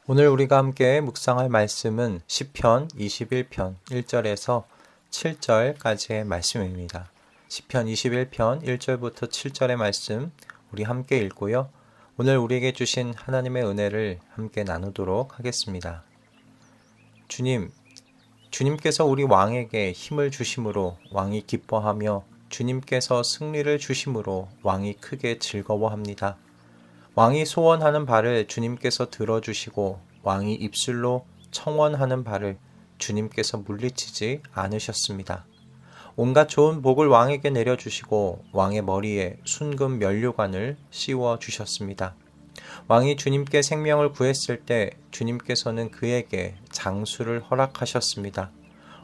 오늘 우리가 함께 묵상할 말씀은 시편 21편 1절에서 7절까지의 말씀입니다. 시편 21편 1절부터 7절의 말씀 우리 함께 읽고요. 오늘 우리에게 주신 하나님의 은혜를 함께 나누도록 하겠습니다. 주님께서 우리 왕에게 힘을 주심으로 왕이 기뻐하며 주님께서 승리를 주심으로 왕이 크게 즐거워합니다. 왕이 소원하는 바를 주님께서 들어주시고 왕이 입술로 청원하는 바를 주님께서 물리치지 않으셨습니다. 온갖 좋은 복을 왕에게 내려주시고 왕의 머리에 순금 면류관을 씌워 주셨습니다. 왕이 주님께 생명을 구했을 때 주님께서는 그에게 장수를 허락하셨습니다.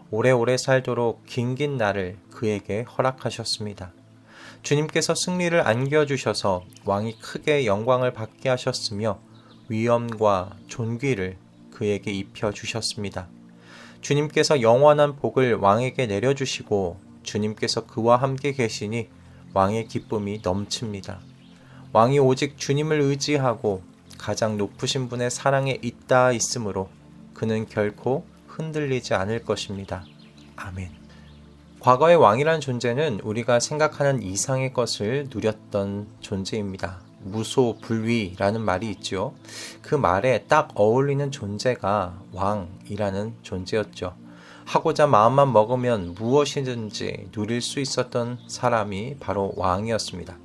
오래오래 살도록 긴긴 날을 그에게 허락하셨습니다. 주님께서 승리를 안겨주셔서 왕이 크게 영광을 받게 하셨으며 위엄과 존귀를 그에게 입혀주셨습니다. 주님께서 영원한 복을 왕에게 내려주시고 주님께서 그와 함께 계시니 왕의 기쁨이 넘칩니다. 왕이 오직 주님을 의지하고 가장 높으신 분의 사랑에 잇따 있으므로 그는 결코 흔들리지 않을 것입니다. 아멘. 과거의 왕이란 존재는 우리가 생각하는 이상의 것을 누렸던 존재입니다. 무소불위라는 말이 있죠. 그 말에 딱 어울리는 존재가 왕이라는 존재였죠. 하고자 마음만 먹으면 무엇이든지 누릴 수 있었던 사람이 바로 왕이었습니다.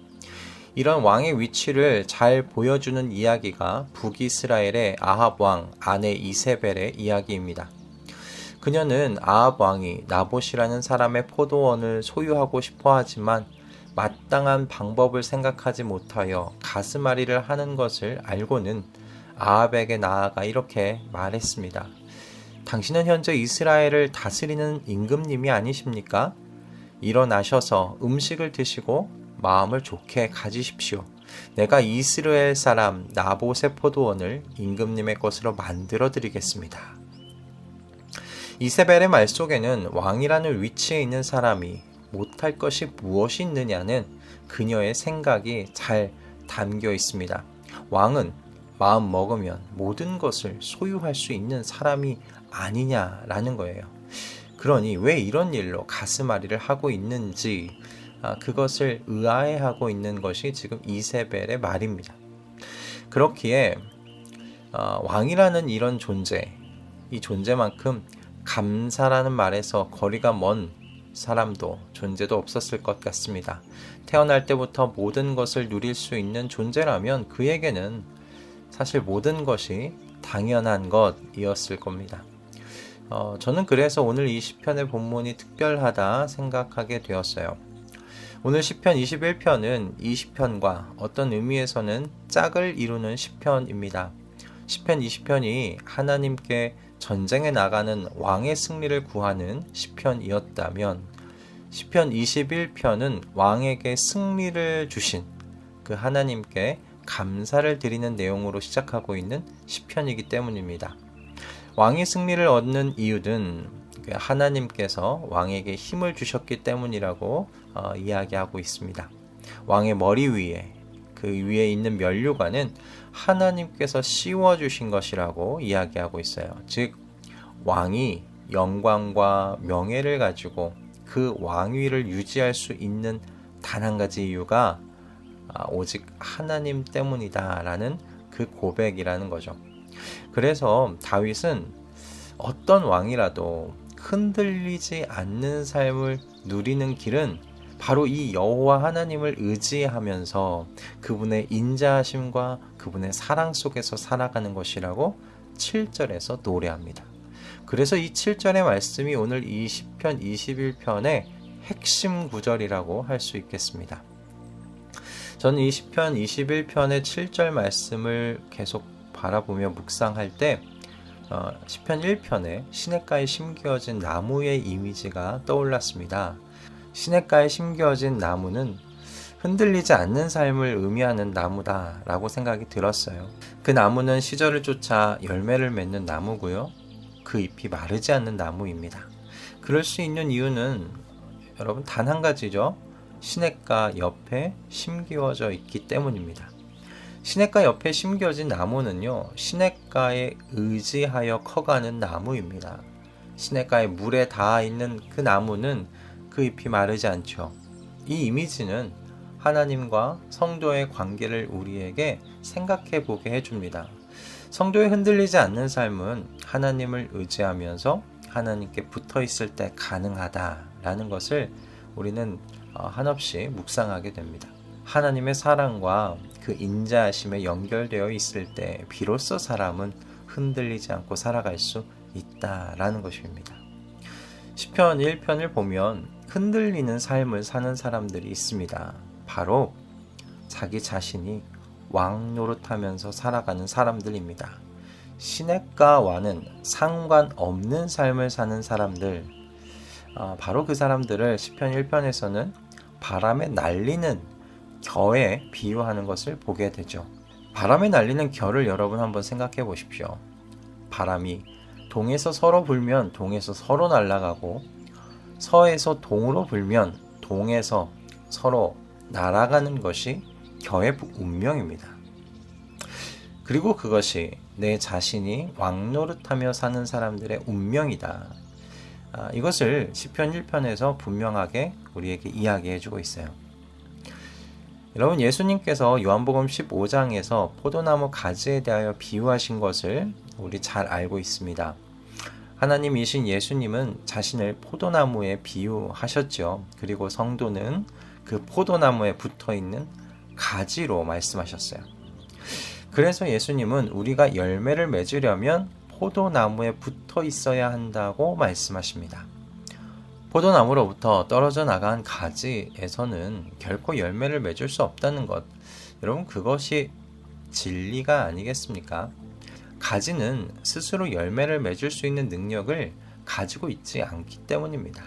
이런 왕의 위치를 잘 보여주는 이야기가 북이스라엘의 아합 왕 아내 이세벨의 이야기입니다. 그녀는 아합 왕이 나봇이라는 사람의 포도원을 소유하고 싶어 하지만 마땅한 방법을 생각하지 못하여 가스마리를 하는 것을 알고는 아합에게 나아가 이렇게 말했습니다. 당신은 현재 이스라엘을 다스리는 임금님이 아니십니까? 일어나셔서 음식을 드시고 마음을 좋게 가지십시오. 내가 이스라엘 사람 나봇의 포도원을 임금님의 것으로 만들어 드리겠습니다. 이세벨의 말 속에는 왕이라는 위치에 있는 사람이 못할 것이 무엇이 있느냐는 그녀의 생각이 잘 담겨 있습니다. 왕은 마음 먹으면 모든 것을 소유할 수 있는 사람이 아니냐라는 거예요. 그러니 왜 이런 일로 가스마리를 하고 있는지 그것을 의아해하고 있는 것이 지금 이세벨의 말입니다. 그렇기에 왕이라는 이런 존재, 이 존재만큼 감사라는 말에서 거리가 먼 사람도 존재도 없었을 것 같습니다. 태어날 때부터 모든 것을 누릴 수 있는 존재라면 그에게는 사실 모든 것이 당연한 것이었을 겁니다. 저는 그래서 오늘 이 시편의 본문이 특별하다 생각하게 되었어요. 오늘 시편 21편은 이 시편과 어떤 의미에서는 짝을 이루는 시편입니다. 시편 20편이 하나님께 전쟁에 나가는 왕의 승리를 구하는 시편이었다면 시편 21편은 왕에게 승리를 주신 그 하나님께 감사를 드리는 내용으로 시작하고 있는 시편이기 때문입니다. 왕이 승리를 얻는 이유는 하나님께서 왕에게 힘을 주셨기 때문이라고 이야기하고 있습니다. 왕의 머리 위에 그 위에 있는 면류관은 하나님께서 씌워주신 것이라고 이야기하고 있어요. 즉 왕이 영광과 명예를 가지고 그 왕위를 유지할 수 있는 단 한 가지 이유가 오직 하나님 때문이다 라는 그 고백이라는 거죠. 그래서 다윗은 어떤 왕이라도 흔들리지 않는 삶을 누리는 길은 바로 이 여호와 하나님을 의지하면서 그분의 인자하심과 그분의 사랑 속에서 살아가는 것이라고 7절에서 노래합니다. 그래서 이 7절의 말씀이 오늘 이 시편 21편의 핵심 구절이라고 할 수 있겠습니다. 저는 이 시편 21편의 7절 말씀을 계속 바라보며 묵상할 때 시편 1편에 시냇가에 심겨진 나무의 이미지가 떠올랐습니다. 시냇가에 심겨진 나무는 흔들리지 않는 삶을 의미하는 나무다라고 생각이 들었어요. 그 나무는 시절을 쫓아 열매를 맺는 나무고요. 그 잎이 마르지 않는 나무입니다. 그럴 수 있는 이유는 여러분 단 한 가지죠. 시냇가 옆에 심기워져 있기 때문입니다. 시냇가 옆에 심겨진 나무는요, 시냇가에 의지하여 커가는 나무입니다. 시냇가에 물에 닿아 있는 그 나무는 그 잎이 마르지 않죠. 이 이미지는 하나님과 성도의 관계를 우리에게 생각해 보게 해줍니다. 성도의 흔들리지 않는 삶은 하나님을 의지하면서 하나님께 붙어 있을 때 가능하다라는 것을 우리는 한없이 묵상하게 됩니다. 하나님의 사랑과 그 인자하심에 연결되어 있을 때 비로소 사람은 흔들리지 않고 살아갈 수 있다라는 것입니다. 시편 1편을 보면 흔들리는 삶을 사는 사람들이 있습니다. 바로 자기 자신이 왕 노릇하면서 살아가는 사람들입니다. 시냇가와는 상관없는 삶을 사는 사람들, 바로 그 사람들을 시편 1편에서는 바람에 날리는 겨에 비유하는 것을 보게 되죠. 바람에 날리는 겨를 여러분 한번 생각해 보십시오. 바람이 동에서 서로 불면 동에서 서로 날아가고 서에서 동으로 불면 동에서 서로 날아가는 것이 겨의 운명입니다. 그리고 그것이 내 자신이 왕노릇하며 사는 사람들의 운명이다. 이것을 시편 1편에서 분명하게 우리에게 이야기해 주고 있어요. 여러분, 예수님께서 요한복음 15장에서 포도나무 가지에 대하여 비유하신 것을 우리 잘 알고 있습니다. 하나님이신 예수님은 자신을 포도나무에 비유하셨죠. 그리고 성도는 그 포도나무에 붙어있는 가지로 말씀하셨어요. 그래서 예수님은 우리가 열매를 맺으려면 포도나무에 붙어 있어야 한다고 말씀하십니다. 포도나무로부터 떨어져 나간 가지에서는 결코 열매를 맺을 수 없다는 것, 여러분, 그것이 진리가 아니겠습니까? 가지는 스스로 열매를 맺을 수 있는 능력을 가지고 있지 않기 때문입니다.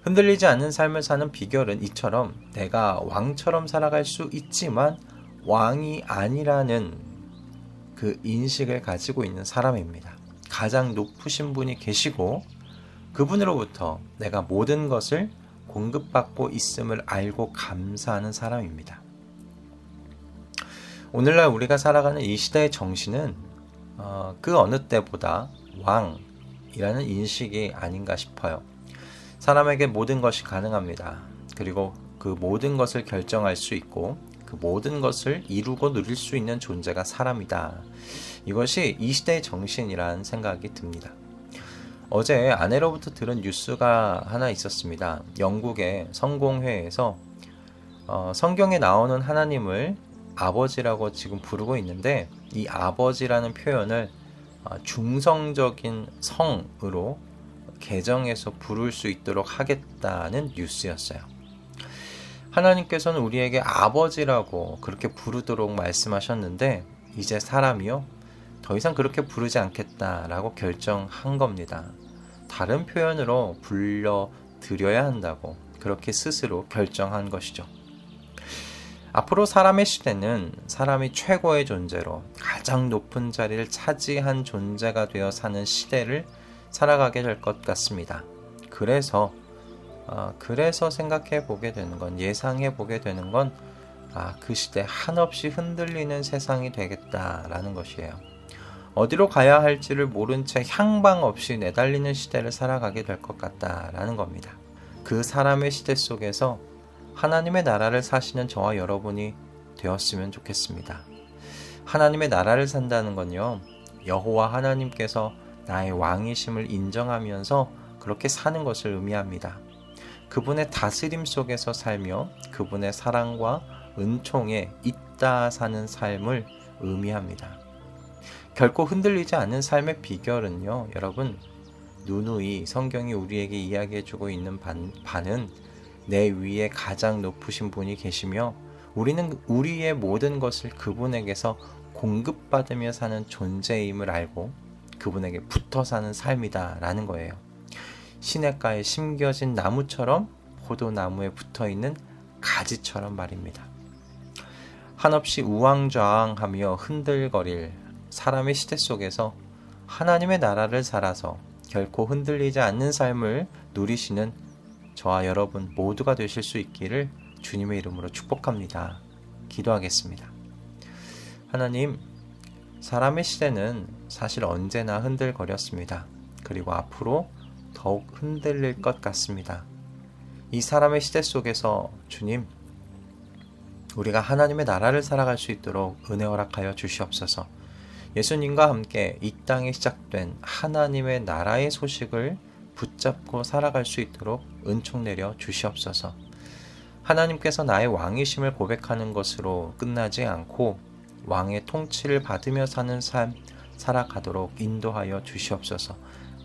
흔들리지 않는 삶을 사는 비결은 이처럼 내가 왕처럼 살아갈 수 있지만 왕이 아니라는 그 인식을 가지고 있는 사람입니다. 가장 높으신 분이 계시고 그분으로부터 내가 모든 것을 공급받고 있음을 알고 감사하는 사람입니다. 오늘날 우리가 살아가는 이 시대의 정신은 그 어느 때보다 왕이라는 인식이 아닌가 싶어요. 사람에게 모든 것이 가능합니다. 그리고 그 모든 것을 결정할 수 있고 그 모든 것을 이루고 누릴 수 있는 존재가 사람이다. 이것이 이 시대의 정신이라는 생각이 듭니다. 어제 아내로부터 들은 뉴스가 하나 있었습니다. 영국의 성공회에서 성경에 나오는 하나님을 아버지라고 지금 부르고 있는데 이 아버지라는 표현을 중성적인 성으로 개정해서 부를 수 있도록 하겠다는 뉴스였어요. 하나님께서는 우리에게 아버지라고 그렇게 부르도록 말씀하셨는데 이제 사람이요 더 이상 그렇게 부르지 않겠다라고 결정한 겁니다. 다른 표현으로 불러드려야 한다고 그렇게 스스로 결정한 것이죠. 앞으로 사람의 시대는 사람이 최고의 존재로 가장 높은 자리를 차지한 존재가 되어 사는 시대를 살아가게 될 것 같습니다. 그래서 생각해 보게 되는 건, 예상해 보게 되는 건, 그 시대 한없이 흔들리는 세상이 되겠다라는 것이에요. 어디로 가야 할지를 모른 채 향방 없이 내달리는 시대를 살아가게 될 것 같다라는 겁니다. 그 사람의 시대 속에서 하나님의 나라를 사시는 저와 여러분이 되었으면 좋겠습니다. 하나님의 나라를 산다는 건요, 여호와 하나님께서 나의 왕이심을 인정하면서 그렇게 사는 것을 의미합니다. 그분의 다스림 속에서 살며 그분의 사랑과 은총에 있다 사는 삶을 의미합니다. 결코 흔들리지 않는 삶의 비결은요, 여러분, 누누이 성경이 우리에게 이야기해주고 있는 바는 내 위에 가장 높으신 분이 계시며 우리는 우리의 모든 것을 그분에게서 공급받으며 사는 존재임을 알고 그분에게 붙어 사는 삶이다 라는 거예요. 시냇가에 심겨진 나무처럼 포도나무에 붙어있는 가지처럼 말입니다. 한없이 우왕좌왕하며 흔들거릴 사람의 시대 속에서 하나님의 나라를 살아서 결코 흔들리지 않는 삶을 누리시는 저와 여러분 모두가 되실 수 있기를 주님의 이름으로 축복합니다. 기도하겠습니다. 하나님, 사람의 시대는 사실 언제나 흔들거렸습니다. 그리고 앞으로 더욱 흔들릴 것 같습니다. 이 사람의 시대 속에서 주님, 우리가 하나님의 나라를 살아갈 수 있도록 은혜 허락하여 주시옵소서. 예수님과 함께 이 땅에 시작된 하나님의 나라의 소식을 붙잡고 살아갈 수 있도록 은총 내려 주시옵소서. 하나님께서 나의 왕이심을 고백하는 것으로 끝나지 않고 왕의 통치를 받으며 사는 삶 살아가도록 인도하여 주시옵소서.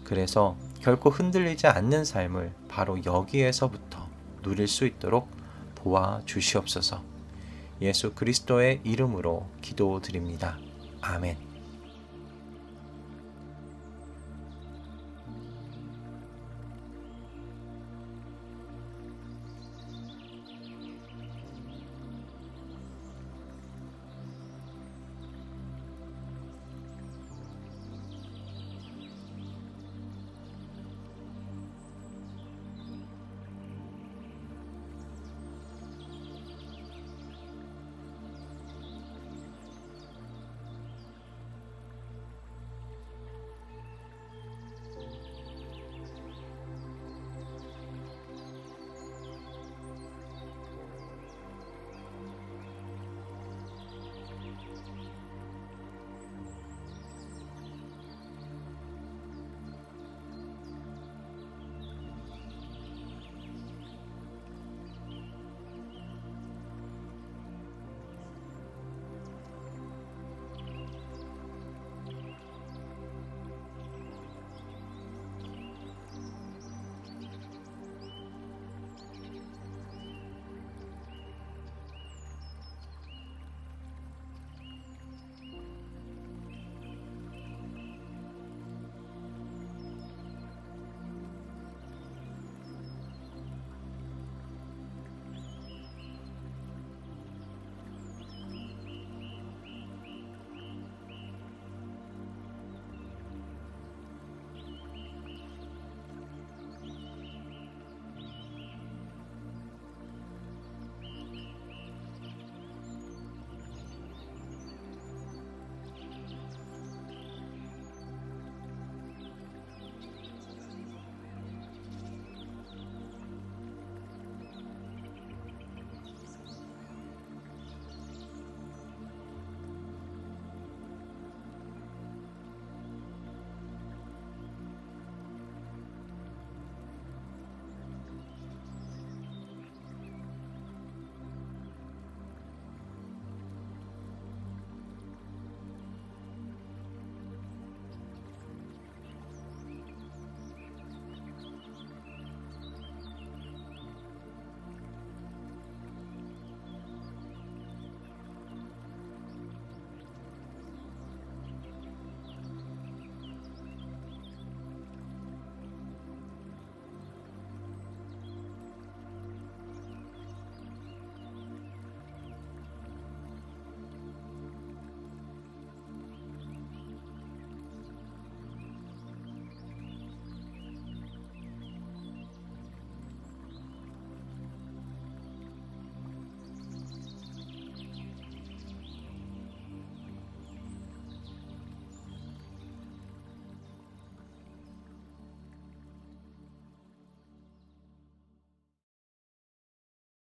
그래서 결코 흔들리지 않는 삶을 바로 여기에서부터 누릴 수 있도록 도와 주시옵소서. 예수 그리스도의 이름으로 기도드립니다. 아멘.